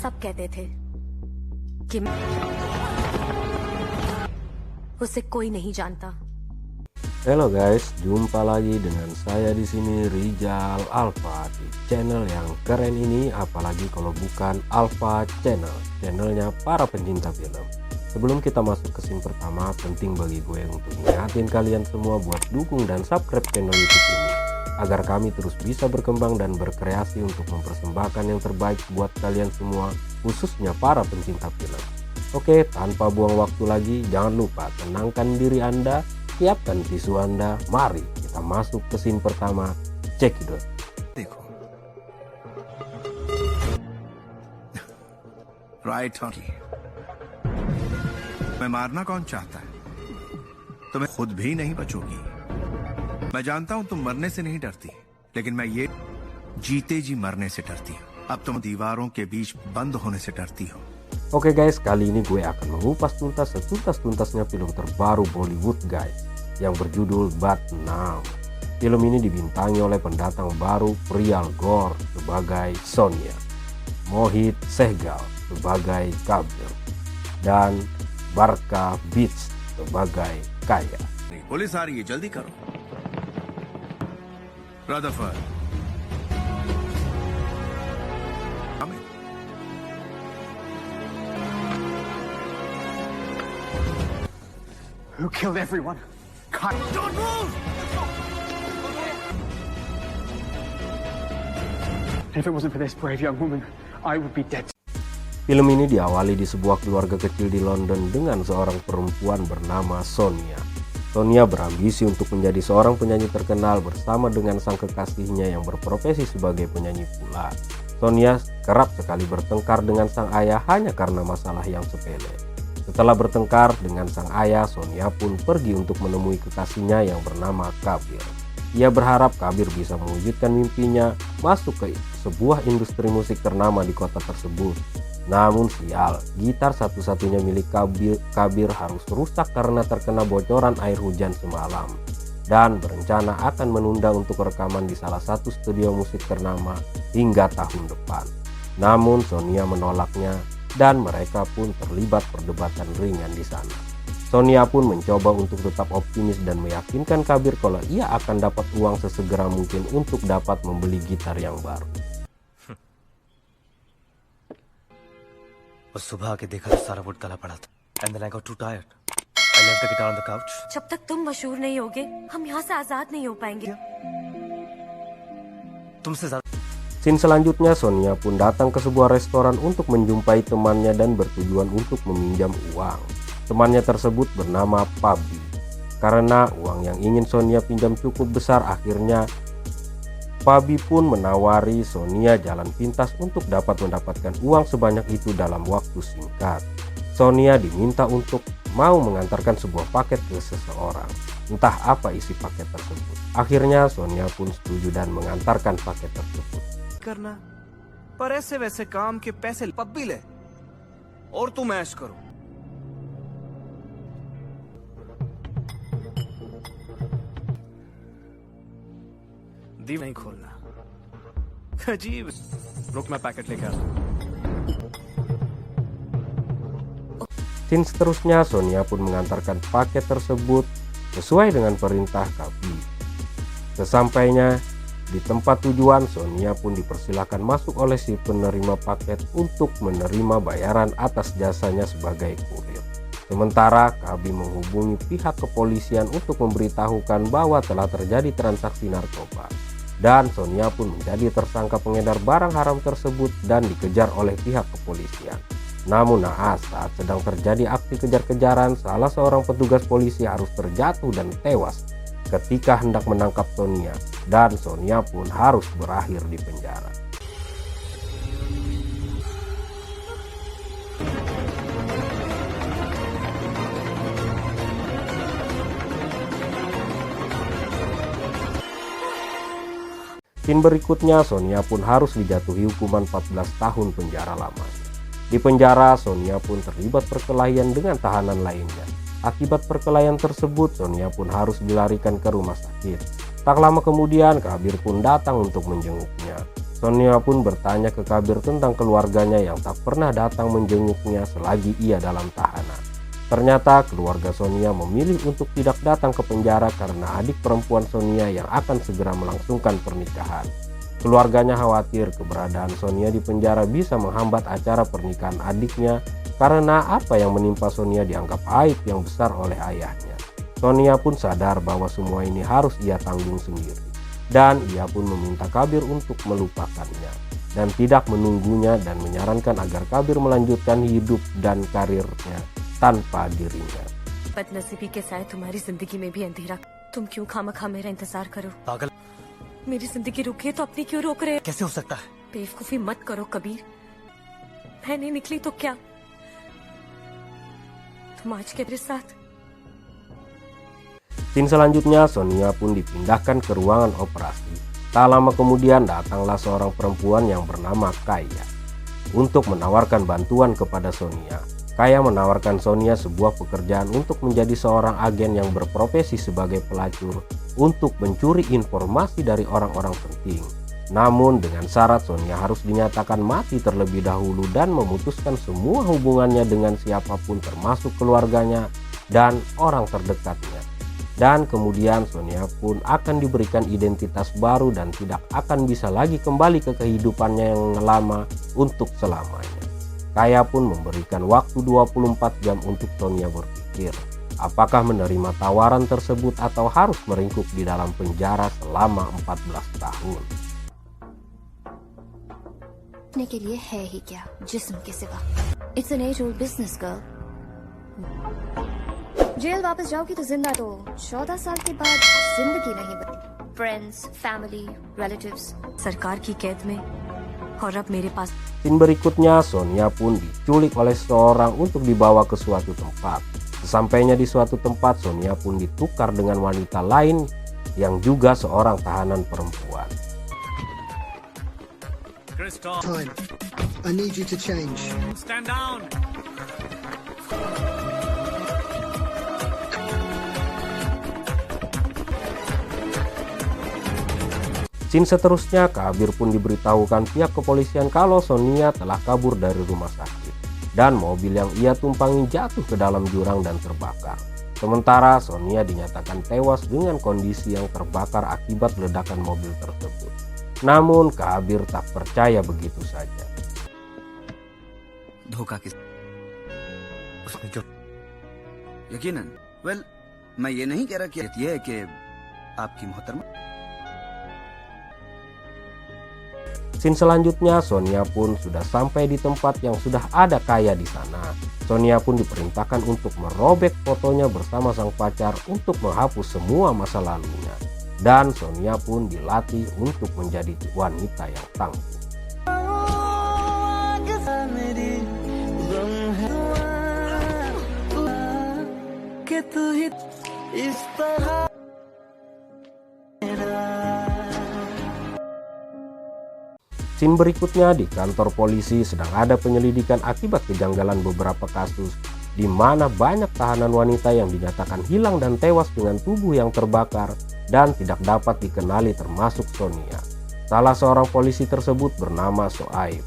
सब कहते थे कि उसे कोई नहीं जानता. Halo guys, jumpa lagi dengan saya di sini Rizal Alfa di channel yang keren ini, apalagi kalau bukan Alfa Channel, channelnya para pencinta film. Sebelum kita masuk ke scene pertama, penting bagi gue untuk ingatin kalian semua buat dukung dan subscribe channel YouTube ini agar kami terus bisa berkembang dan berkreasi untuk mempersembahkan yang terbaik buat kalian semua, khususnya para pencinta film. Oke, tanpa buang waktu lagi, jangan lupa tenangkan diri Anda, siapkan tisu Anda, mari kita masuk ke scene pertama. Cekidot. Right होगी मैं मारना कौन चाहता है तुम्हें खुद भी नहीं बचोगी मैं जानता हूं तुम मरने से नहीं डरती लेकिन मैं ये जीते जी मरने से डरती हूं अब तुम दीवारों के बीच बंद होने से डरती हो. Oke guys, kali ini gue akan mengupas tuntas setuntas-tuntasnya film terbaru Bollywood guys, yang berjudul But Now. Film ini dibintangi oleh pendatang baru Priyal Kaur sebagai Sonia, Mohit Sehgal sebagai Kabir, dan Barka Beats sebagai Kaya. Police आ रही है, जल्दी करो. Rutherford Who killed everyone? Don't move! If it wasn't for this brave young woman, I would be dead. Film ini diawali di sebuah keluarga kecil di London dengan seorang perempuan bernama Sonia. Sonia berambisi untuk menjadi seorang penyanyi terkenal bersama dengan sang kekasihnya yang berprofesi sebagai penyanyi pula. Sonia kerap sekali bertengkar dengan sang ayah hanya karena masalah yang sepele. Setelah bertengkar dengan sang ayah, Sonia pun pergi untuk menemui kekasihnya yang bernama Kabir. Ia berharap Kabir bisa mewujudkan mimpinya masuk ke sebuah industri musik ternama di kota tersebut. Namun sial, gitar satu-satunya milik Kabir harus rusak karena terkena bocoran air hujan semalam, dan berencana akan menunda untuk rekaman di salah satu studio musik ternama hingga tahun depan. Namun Sonia menolaknya dan mereka pun terlibat perdebatan ringan di sana. Sonia pun mencoba untuk tetap optimis dan meyakinkan Kabir kalau ia akan dapat uang sesegera mungkin untuk dapat membeli gitar yang baru. और सुबह आके देखा तो सारा वुड काला पड़ा था and then I got too tired. I left the guitar on the couch. जब तक तुम मशहूर नहीं होगे, हम यहाँ से आजाद नहीं हो पाएंगे. तुमसे ज्यादा. Scene selanjutnya, Sonia pun datang ke sebuah restoran untuk menjumpai temannya dan bertujuan untuk meminjam uang. Temannya tersebut bernama Pabi. Karena uang yang ingin Sonia pinjam cukup besar, akhirnya Pabi pun menawari Sonia jalan pintas untuk dapat mendapatkan uang sebanyak itu dalam waktu singkat. Sonia diminta untuk mau mengantarkan sebuah paket ke seseorang. Entah apa isi paket tersebut. Akhirnya Sonia pun setuju dan mengantarkan paket tersebut. करना पर ऐसे वैसे काम के पैसे पब भी ले और तुम ऐश करो. दीव नहीं खोलना. अजीब. रुक मैं पैकेट लेके आता हूं. Scene seterusnya, Sonia pun mengantarkan paket tersebut sesuai dengan perintah Kabir. Sesampainya di tempat tujuan, Sonia pun dipersilakan masuk oleh si penerima paket untuk menerima bayaran atas jasanya sebagai kurir. Sementara Kabir menghubungi pihak kepolisian untuk memberitahukan bahwa telah terjadi transaksi narkoba. Dan Sonia pun menjadi tersangka pengedar barang haram tersebut dan dikejar oleh pihak kepolisian. Namun naas, saat sedang terjadi aksi kejar-kejaran, salah seorang petugas polisi harus terjatuh dan tewas ketika hendak menangkap Sonia, dan Sonia pun harus berakhir di penjara. Scene berikutnya, Sonia pun harus dijatuhi hukuman 14 tahun penjara lamanya. Di penjara, Sonia pun terlibat perkelahian dengan tahanan lainnya. Akibat perkelahian tersebut, Sonia pun harus dilarikan ke rumah sakit. Tak lama kemudian, Kabir pun datang untuk menjenguknya. Sonia pun bertanya ke Kabir tentang keluarganya yang tak pernah datang menjenguknya selagi ia dalam tahanan. Ternyata keluarga Sonia memilih untuk tidak datang ke penjara karena adik perempuan Sonia yang akan segera melangsungkan pernikahan. Keluarganya khawatir keberadaan Sonia di penjara bisa menghambat acara pernikahan adiknya karena apa yang menimpa Sonia dianggap aib yang besar oleh ayahnya. Sonia pun sadar bahwa semua ini harus ia tanggung sendiri. Dan ia pun meminta Kabir untuk melupakannya dan tidak menunggunya dan menyarankan agar Kabir melanjutkan hidup dan karirnya tanpa dirinya. बदनसीबी के साथ तुम्हारी जिंदगी में भी अंधेरा। तुम क्यों खामखा मेरा इंतजार करो? पागल, मेरी जिंदगी रुकी है तो अपनी क्यों रोक रहे हो? कैसे हो सकता है? बेवकूफी मत करो कबीर। मैं नहीं निकली तो क्या? तुम आज के मेरे साथ। Scene selanjutnya, Sonia pun dipindahkan ke ruangan operasi. Tak lama kemudian datanglah seorang perempuan yang bernama Kaya untuk menawarkan bantuan kepada Sonia. Kaya menawarkan Sonia sebuah pekerjaan untuk menjadi seorang agen yang berprofesi sebagai pelacur untuk mencuri informasi dari orang-orang penting. Namun dengan syarat Sonia harus dinyatakan mati terlebih dahulu dan memutuskan semua hubungannya dengan siapapun termasuk keluarganya dan orang terdekatnya. Dan kemudian Sonia pun akan diberikan identitas baru dan tidak akan bisa lagi kembali ke kehidupannya yang lama untuk selamanya. Kaya pun memberikan waktu 24 jam untuk Sonia berpikir apakah menerima tawaran tersebut atau harus meringkuk di dalam penjara selama 14 tahun. के लिए है ही क्या जिस्म के सिवा। It's an age-old business, girl. Jail वापस जाओगी तो जिंदा तो 14 साल के बाद जिंदगी नहीं बनी। Friends, family, relatives. सरकार की कैद में और अब मेरे पास। Scene berikutnya, Sonia pun diculik oleh seseorang untuk dibawa ke suatu tempat. Sesampainya di suatu tempat, Sonia pun ditukar dengan wanita lain yang juga seorang tahanan perempuan. Time. I need you to change. Stand down. Scene seterusnya, Kabir pun diberitahukan pihak kepolisian kalau Sonia telah kabur dari rumah sakit dan mobil yang ia tumpangi jatuh ke dalam jurang dan terbakar. Sementara Sonia dinyatakan tewas dengan kondisi yang terbakar akibat ledakan mobil tersebut. Namun Kabir tak percaya begitu saja. धोखा किस उसने जो यकीनन वेल मैं ये नहीं कह रहा कि ये है कि आपकी मोहतरमा। Scene selanjutnya, Sonia pun sudah sampai di tempat yang sudah ada Kaya di sana. Sonia pun diperintahkan untuk merobek fotonya bersama sang pacar untuk menghapus semua masa lalunya. Dan Sonia pun dilatih untuk menjadi wanita yang tangguh. Scene berikutnya, di kantor polisi sedang ada penyelidikan akibat kejanggalan beberapa kasus di mana banyak tahanan wanita yang dinyatakan hilang dan tewas dengan tubuh yang terbakar dan tidak dapat dikenali termasuk Sonia. Salah seorang polisi tersebut bernama Soaib.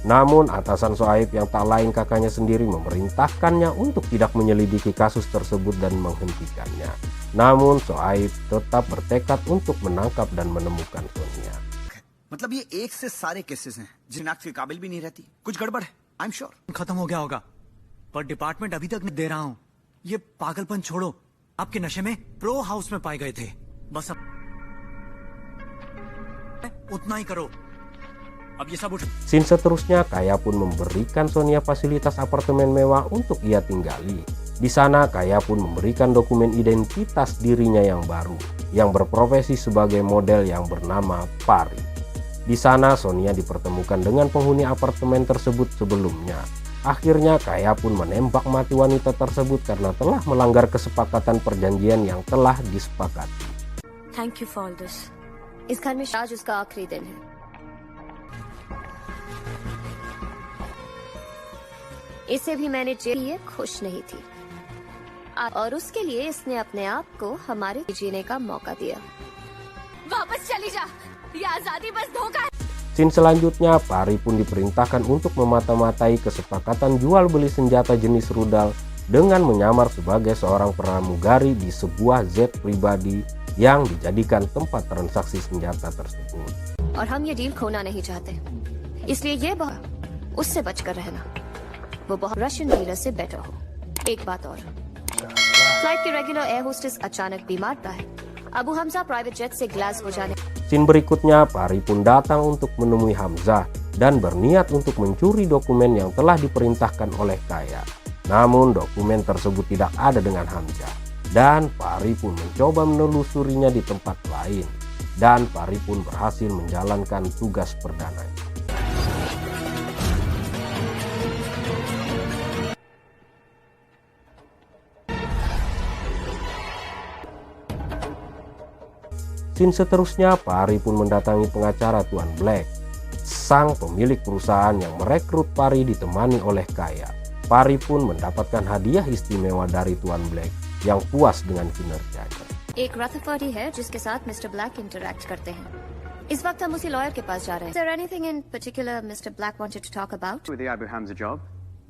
Namun atasan Soaib yang tak lain kakaknya sendiri memerintahkannya untuk tidak menyelidiki kasus tersebut dan menghentikannya. Namun Soaib tetap bertekad untuk menangkap dan menemukan Sonia. मतलब ये एक से सारे केसेस हैं जिनाक के काबिल भी नहीं रहती। कुछ गड़बड़ है, आई एम श्योर। खत्म हो गया होगा पर डिपार्टमेंट अभी तक नहीं दे रहा हूँ। ये पागलपन छोड़ो, आपके नशे में प्रो हाउस में पाए गए थे, बस अब उतना ही करो। अब ये सब उठ। Scene seterusnya, Kaya pun memberikan Sonia fasilitas apartemen mewah untuk ia tinggali. Di sana Kaya pun memberikan dokumen identitas dirinya yang baru yang berprofesi sebagai model yang bernama Pari. Di sana Sonia dipertemukan dengan penghuni apartemen tersebut sebelumnya. Akhirnya Kaya pun menembak mati wanita tersebut karena telah melanggar kesepakatan perjanjian yang telah disepakati. Thank you for all this. इस घर में आज उसका आखिरी दिन है। इसे भी मैंने जेल लिए खुश नहीं थी और उसके लिए इसने अपने आप को हमारे जीने का मौका दिया। वापस चली जा, ये आजादी बस धोखा है। Scene selanjutnya, Pari pun diperintahkan untuk memata-matai kesepakatan jual beli senjata jenis rudal dengan menyamar sebagai seorang pramugari di sebuah jet pribadi yang dijadikan tempat transaksi senjata tersebut. और हम ये डील खोना नहीं चाहते, इसलिए ये बात उससे बचकर रहना। वो बहुत रशियन डीलर से बेटर हो। एक बात और, फ्लाइट की रेगुलर एयर होस्टेस अचानक बीमार पड़ा है। अबू हमजा प्राइवेट जेट से ग्लासगो जाने। Scene berikutnya, Pari pun datang untuk menemui Hamzah dan berniat untuk mencuri dokumen yang telah diperintahkan oleh Kaya. Namun dokumen tersebut tidak ada dengan Hamzah, dan Pari pun mencoba menelusurinya di tempat lain, dan Pari pun berhasil menjalankan tugas perdananya. Scene seterusnya, Pari pun mendatangi pengacara Tuan Black, sang pemilik perusahaan yang merekrut Pari ditemani oleh Kaya. Pari pun mendapatkan hadiah istimewa dari Tuan Black yang puas dengan kinerjanya. एक रथफर्डी है जिसके साथ mister black interact करते हैं। इस वक्त हम उसी लॉयर के पास जा रहे हैं। Is there anything in particular Mr. Black wanted to talk about? With the Abu Hamza job,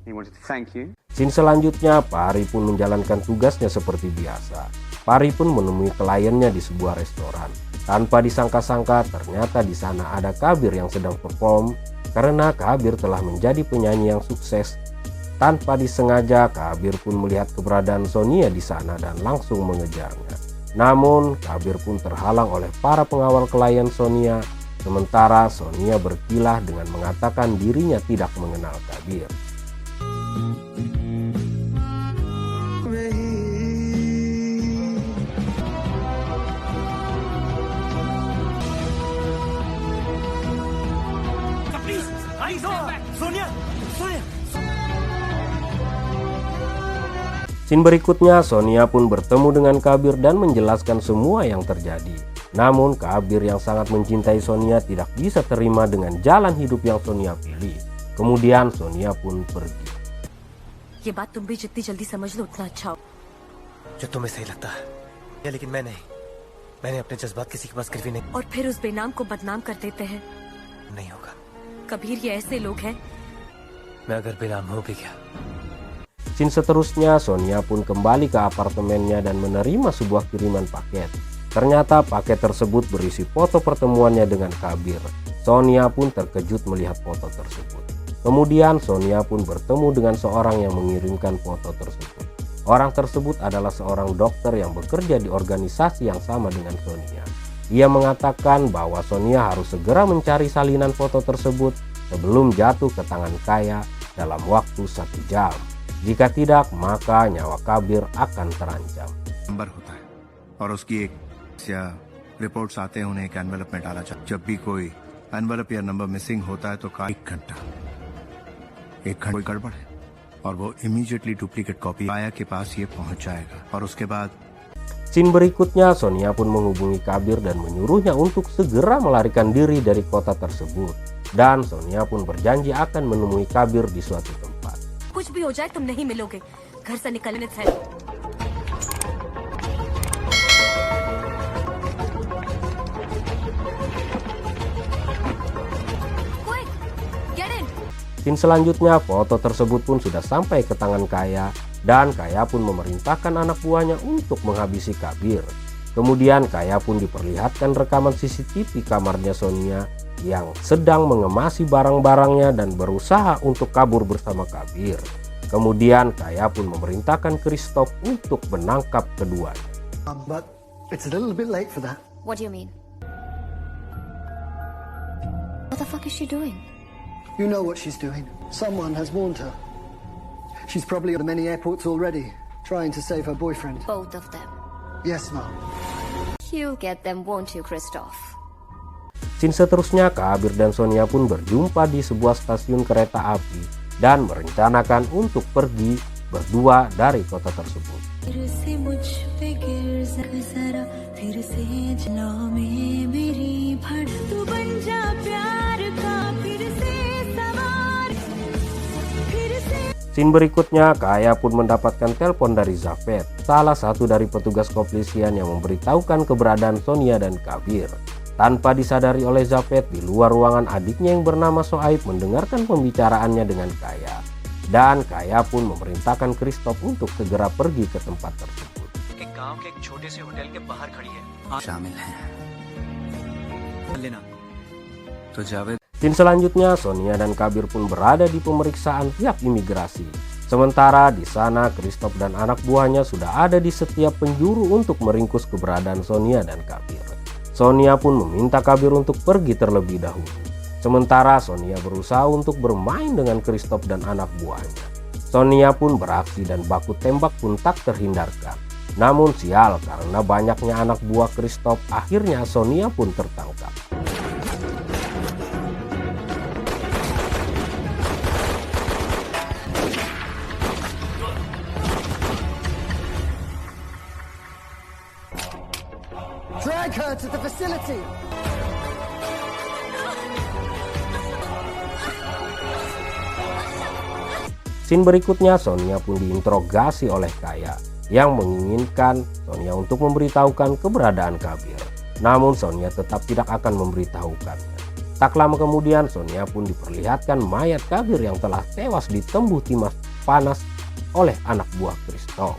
he wanted to thank you. Scene selanjutnya, Pari pun menjalankan tugasnya seperti biasa. Pari pun menemui kliennya di sebuah restoran. Tanpa disangka-sangka, ternyata di sana ada Kabir yang sedang perform karena Kabir telah menjadi penyanyi yang sukses. Tanpa disengaja, Kabir pun melihat keberadaan Sonia di sana dan langsung mengejarnya. Namun, Kabir pun terhalang oleh para pengawal klien Sonia. Sementara Sonia berkilah dengan mengatakan dirinya tidak mengenal Kabir. Scene berikutnya, Sonia pun bertemu dengan Kabir dan menjelaskan semua yang terjadi. Namun Kabir yang sangat mencintai Sonia tidak bisa terima dengan jalan hidup yang Sonia pilih. Kemudian Sonia pun pergi. ये बात तुम भी जितनी जल्दी समझ लो उतना अच्छा हो। जो तुम्हें सही लगता है, या लेकिन मैं नहीं। मैंने अपने जज्बात किसी के पास गिरवी नहीं। और फिर उस बेनाम को बदनाम कर देते हैं। नहीं होगा कबीर, ये ऐसे लोग हैं। मैं अगर बेनाम हो भी गया। Scene seterusnya, Sonia pun kembali ke apartemennya dan menerima sebuah kiriman paket. Ternyata paket tersebut berisi foto pertemuannya dengan Kabir. Sonia pun terkejut melihat foto tersebut. Kemudian Sonia pun bertemu dengan seorang yang mengirimkan foto tersebut. Orang tersebut adalah seorang dokter yang bekerja di organisasi yang sama dengan Sonia. Ia mengatakan bahwa Sonia harus segera mencari salinan foto tersebut sebelum jatuh ke tangan Kaya dalam waktu 1 jam. Jika tidak, maka nyawa Kabir akan terancam. Number होता है और उसकी एक या रिपोर्ट्स आते हैं, उन्हें एक एनवेलप में डाला जाता है। जब भी कोई एनवेलप या नंबर मिसिंग होता है तो 1 घंटा कोई गड़बड़ है और वो इमीडिएटली डुप्लीकेट कॉपी आया के पास ये पहुंच जाएगा और उसके बाद Scene berikutnya, Sonia pun menghubungi Kabir dan menyuruhnya untuk segera melarikan diri dari kota tersebut. Dan Sonia pun berjanji akan menemui Kabir di suatu tempat. कुछ भी हो जाए तुम नहीं मिलोगे। घर से निकलने से Quick, get in. Scene selanjutnya, foto tersebut pun sudah sampai ke tangan Kaya dan Kaya pun memerintahkan anak buahnya untuk menghabisi Kabir. Kemudian Kaya pun diperlihatkan rekaman CCTV kamarnya Sonia yang sedang mengemasi barang-barangnya dan berusaha untuk kabur bersama Kabir. Kemudian Kaya pun memerintahkan Christoph untuk menangkap keduanya. But it's a little bit late for that. What do you mean? What the fuck is she doing? You know what she's doing. Someone has warned her. She's probably at many airports already, trying to save her boyfriend. Both of them. Yes, Mom. You'll get them, won't you, Christoph? Scene seterusnya, Kabir dan Sonia pun berjumpa di sebuah stasiun kereta api dan merencanakan untuk pergi berdua dari kota tersebut. Scene berikutnya, Kaya pun mendapatkan telepon dari Zafet, salah satu dari petugas kepolisian yang memberitahukan keberadaan Sonia dan Kabir. Tanpa disadari oleh Japet, di luar ruangan adiknya yang bernama Shoaib mendengarkan pembicaraannya dengan Kaya. Dan Kaya pun memerintahkan Christoph untuk segera pergi ke tempat tersebut. गांव के एक छोटे से होटल के बाहर खड़ी है शामिल हैं लेना तो Javed. Scene selanjutnya, Sonia dan Kabir pun berada di pemeriksaan pihak imigrasi. Sementara di sana Christoph dan anak buahnya sudah ada di setiap penjuru untuk meringkus keberadaan Sonia dan Kabir. Sonia pun meminta Kabir untuk pergi terlebih dahulu. Sementara Sonia berusaha untuk bermain dengan Christoph dan anak buahnya. Sonia pun beraksi dan baku tembak pun tak terhindarkan. Namun sial, karena banyaknya anak buah Christoph, akhirnya Sonia pun tertangkap. Drag her to the facility! Scene berikutnya, Sonia pun diinterogasi oleh Kaya yang menginginkan Sonia untuk memberitahukan keberadaan Kabir. Namun Sonia tetap tidak akan memberitahukannya. Tak lama kemudian Sonia pun diperlihatkan mayat Kabir yang telah tewas ditembus timah panas oleh anak buah Christoph.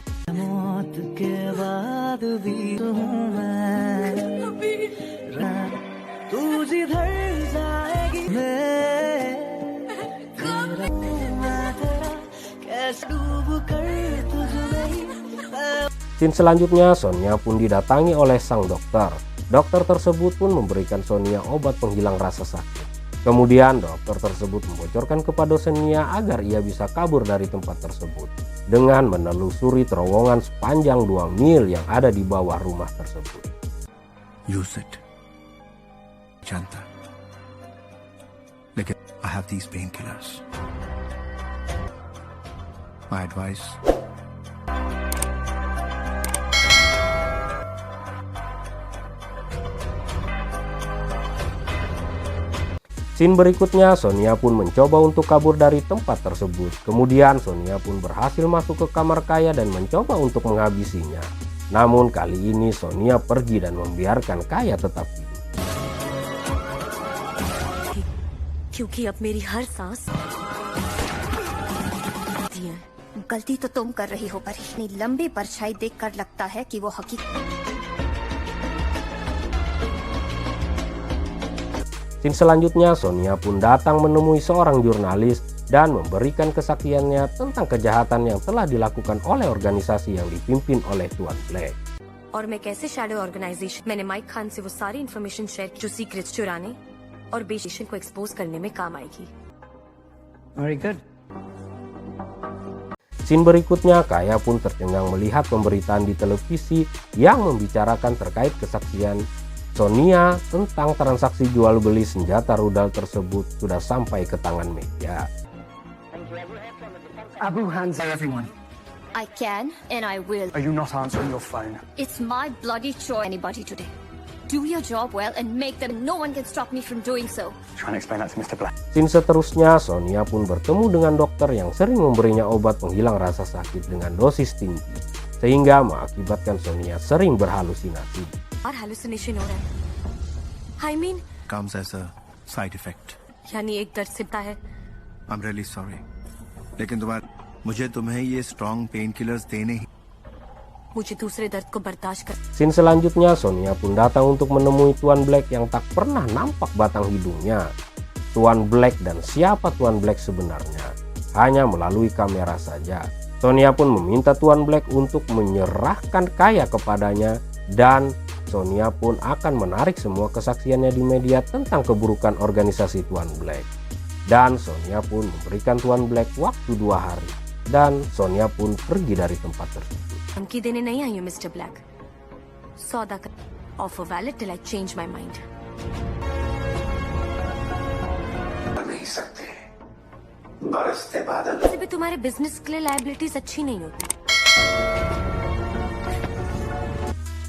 Scene selanjutnya, Sonia pun didatangi oleh sang dokter. Dokter tersebut pun memberikan Sonia obat penghilang rasa sakit. Kemudian dokter tersebut membocorkan kepada Sonia agar ia bisa kabur dari tempat tersebut dengan menelusuri terowongan sepanjang 2 mil yang ada di bawah rumah tersebut. Use it. Janta. Lekin I have these painkillers. My advice. Scene berikutnya, Sonia pun mencoba untuk kabur dari tempat tersebut. Kemudian Sonia pun berhasil masuk ke kamar Kaya dan mencoba untuk menghabisinya. Namun kali ini Sonia pergi dan membiarkan Kaya tetap hidup. क्योंकि अब मेरी हर सांस गलती तो तुम कर रही हो परी। इतनी लंबी परछाई देखकर लगता है कि वो हकीकत। Scene selanjutnya, Sonia pun datang menemui seorang jurnalis dan memberikan kesaksiannya tentang kejahatan yang telah dilakukan oleh organisasi yang dipimpin oleh Tuan Black. और मैं कैसे शैडो ऑर्गेनाइजेशन मैंने माइक खान से वो सारी इन्फॉर्मेशन शेयर जो सीक्रेट्स चुराने और बेशिशन को एक्सपोज करने में काम आएगी. Very good. Scene berikutnya, Kaya pun tercengang melihat pemberitaan di televisi yang membicarakan terkait kesaksian Sonia tentang transaksi jual beli senjata rudal tersebut sudah sampai ke tangan media. Abu, hands are everyone. I can and I will. Are you not answering your phone? It's my bloody choice. Anybody today. Do your job well and make them. No one can stop me from doing so. Try and explain that to Mr. Black. Scene seterusnya, Sonia pun bertemu dengan dokter yang sering memberinya obat penghilang rasa sakit dengan dosis tinggi, sehingga mengakibatkan Sonia sering berhalusinasi. और hallucination हो रहा है. I mean, comes as a side effect. यानी एक दर्द सिपता है. I'm really sorry. लेकिन मुझे तुम्हें ये strong painkillers देने ही. मुझे दूसरे दर्द को बर्दाश्त कर. Scene selanjutnya, Sonia pun datang untuk menemui Tuan Black yang tak pernah nampak batang hidungnya. Tuan Black dan siapa Tuan Black sebenarnya hanya melalui kamera saja. Sonia pun meminta Tuan Black untuk menyerahkan Kaya kepadanya dan Sonia pun akan menarik semua kesaksiannya di media tentang keburukan organisasi Tuan Black. Dan Sonia pun memberikan Tuan Black waktu 2 hari. Dan Sonia pun pergi dari tempat tersebut. धमकी देने नहीं आई हूँ mister black. सौदा कर. Offer valid till I change my mind. नहीं सकते. बरसते बादल. वैसे भी तुम्हारे बिजनेस के लिए लायबिलिटीज अच्छी नहीं होती.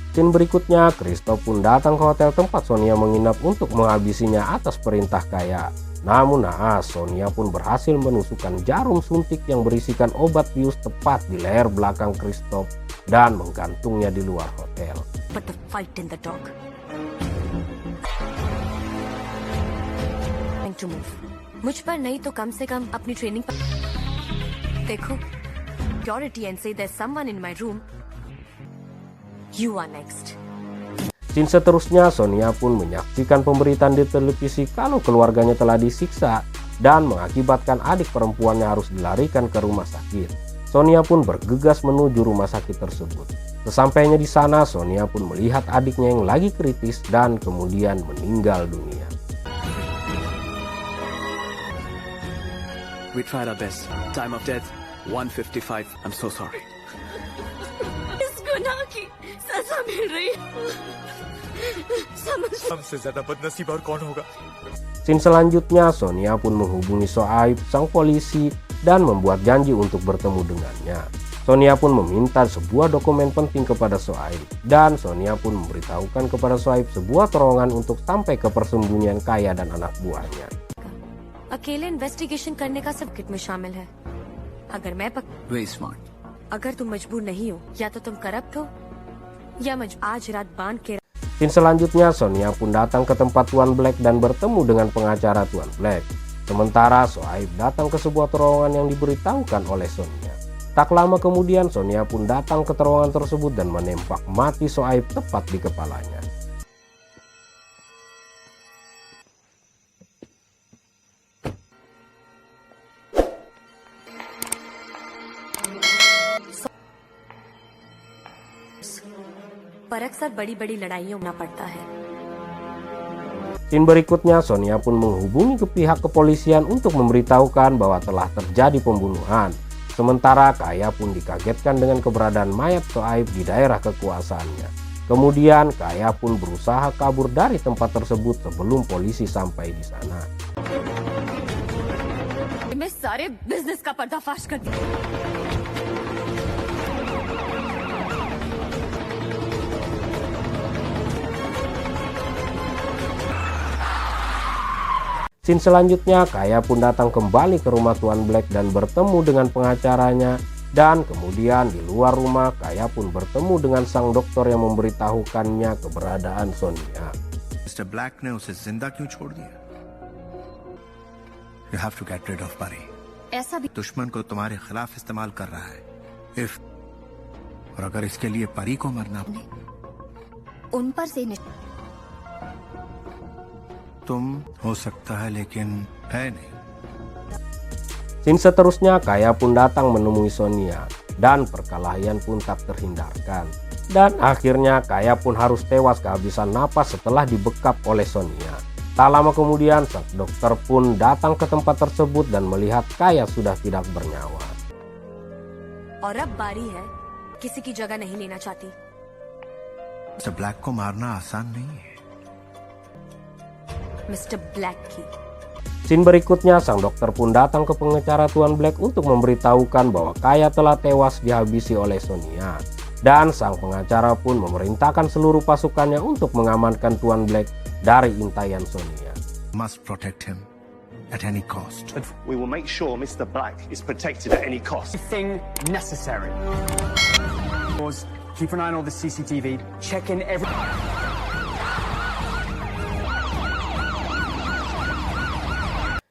Scene berikutnya, Christoph pun datang ke hotel tempat Sonia menginap untuk menghabisinya atas perintah Kaya. Namun naas, Sonia pun berhasil menusukkan jarum suntik yang berisikan obat bius tepat di leher belakang Christoph dan menggantungnya di luar hotel. But the fight in the dog. To move. मुझ पर नहीं तो कम से कम अपनी ट्रेनिंग पर देखो security and से there's someone in my room. You are next. Scene seterusnya, Sonia pun menyaksikan pemberitaan di televisi kalau keluarganya telah disiksa dan mengakibatkan adik perempuannya harus dilarikan ke rumah sakit. Sonia pun bergegas menuju rumah sakit tersebut. Sesampainya di sana, Sonia pun melihat adiknya yang lagi kritis dan kemudian meninggal dunia. We tried our best. Time of death 1:55. I'm so sorry. इस गुनाह की सजा मिल रही है। हमसे ज्यादा बदनसीब और कौन होगा? Scene selanjutnya, Sonia pun menghubungi Shoaib, sang polisi, dan membuat janji untuk bertemu dengannya. Sonia pun meminta sebuah dokumen penting kepada Shoaib, dan Sonia pun memberitahukan kepada Shoaib sebuah terowongan untuk sampai ke persembunyian Kaya dan anak buahnya. अकेले इन्वेस्टिगेशन करने का सब किट में शामिल है। अगर मैं very smart. अगर तुम मजबूर नहीं हो, या तो तुम करप्ट हो या आज रात बांध के। Scene selanjutnya, Sonia pun datang ke tempat Tuan Black dan bertemu dengan pengacara Tuan Black. Sementara Shoaib datang ke sebuah terowongan yang diberitahukan oleh Sonia. Tak lama kemudian, Sonia pun datang ke terowongan tersebut dan menembak mati Shoaib tepat di kepalanya. पर अक्सर बड़ी-बड़ी लड़ाइयों में पड़ता है। Scene berikutnya, Sonia pun menghubungi ke pihak kepolisian untuk memberitahukan bahwa telah terjadi pembunuhan. Sementara Kaya pun dikagetkan dengan keberadaan mayat Shoaib di daerah kekuasaannya. Kemudian Kaya pun berusaha kabur dari tempat tersebut sebelum polisi sampai di sana. मैं सारे बिजनेस का पर्दाफाश कर दिया। Scene selanjutnya, Kaya pun datang kembali ke rumah Tuan Black dan bertemu dengan pengacaranya. Dan kemudian di luar rumah, Kaya pun bertemu dengan sang dokter yang memberitahukannya keberadaan Sonia. Mr. Black ने उसे जिंदा क्यों छोड़ दिया? You have to get rid of Pari. ऐसा भी दुश्मन को तुम्हारे खिलाफ इस्तेमाल कर रहा है। इफ और अगर इसके लिए परी को मरना उन पर से तुम हो सकता है लेकिन है नहीं। Scene seterusnya, Kaya pun datang menemui Sonia dan perkelahian pun tak terhindarkan. Dan akhirnya Kaya pun harus tewas kehabisan napas setelah dibekap oleh Sonia. Tak lama kemudian, sang dokter pun datang ke tempat tersebut dan melihat Kaya sudah tidak bernyawa. और अब बारी है, किसी की जगह नहीं लेना चाहती। मिस्टर ब्लैक को मारना आसान नहीं है। मिस्टर ब्लैक की। Scene berikutnya, sang dokter pun datang ke pengacara Tuan Black untuk memberitahukan bahwa Kaya telah tewas dihabisi oleh Sonia. Dan sang pengacara pun memerintahkan seluruh pasukannya untuk mengamankan Tuan Black dari intaian Sonia. Must protect him at any cost. We will make sure Mr. Black is protected at any cost. Everything necessary. Keep an eye on all the CCTV. Check in every.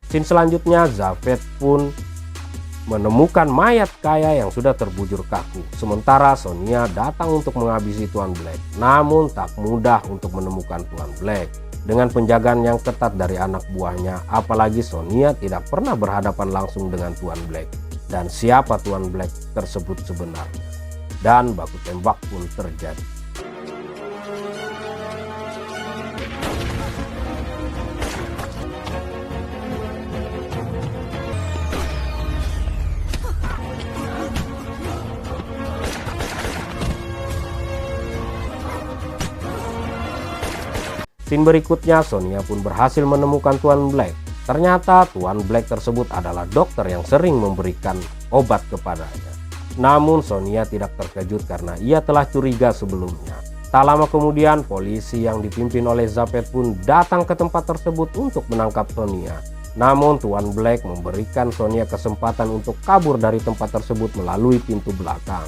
Scene selanjutnya, Javed pun menemukan mayat Kaya yang sudah terbujur kaku. Sementara Sonia datang untuk menghabisi Tuan Black. Namun tak mudah untuk menemukan Tuan Black dengan penjagaan yang ketat dari anak buahnya. Apalagi Sonia tidak pernah berhadapan langsung dengan Tuan Black. Dan siapa Tuan Black tersebut sebenarnya. Dan baku tembak pun terjadi. Scene berikutnya, Sonia pun berhasil menemukan Tuan Black. Ternyata Tuan Black tersebut adalah dokter yang sering memberikan obat kepadanya. Namun Sonia tidak terkejut karena ia telah curiga sebelumnya. Tak lama kemudian, polisi yang dipimpin oleh Javed pun datang ke tempat tersebut untuk menangkap Sonia. Namun Tuan Black memberikan Sonia kesempatan untuk kabur dari tempat tersebut melalui pintu belakang.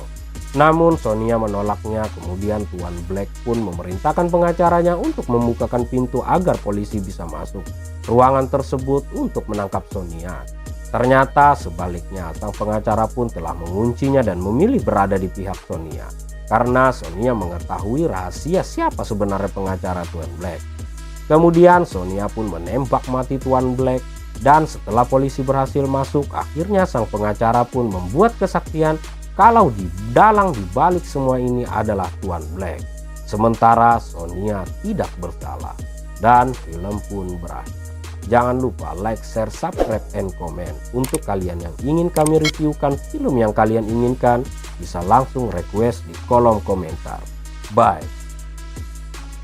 Namun Sonia menolaknya. Kemudian Tuan Black pun memerintahkan pengacaranya untuk membukakan pintu agar polisi bisa masuk ruangan tersebut untuk menangkap Sonia. Ternyata sebaliknya, sang pengacara pun telah menguncinya dan memilih berada di pihak Sonia karena Sonia mengetahui rahasia siapa sebenarnya pengacara Tuan Black. Kemudian Sonia pun menembak mati Tuan Black, dan setelah polisi berhasil masuk, akhirnya sang pengacara pun membuat kesaksian kalau di dalang dibalik semua ini adalah Tuan Black. Sementara Sonia tidak bersalah, dan film pun berakhir. Jangan lupa like, share, subscribe, and comment. Untuk kalian yang ingin kami reviewkan film yang kalian inginkan, bisa langsung request di kolom komentar. Bye.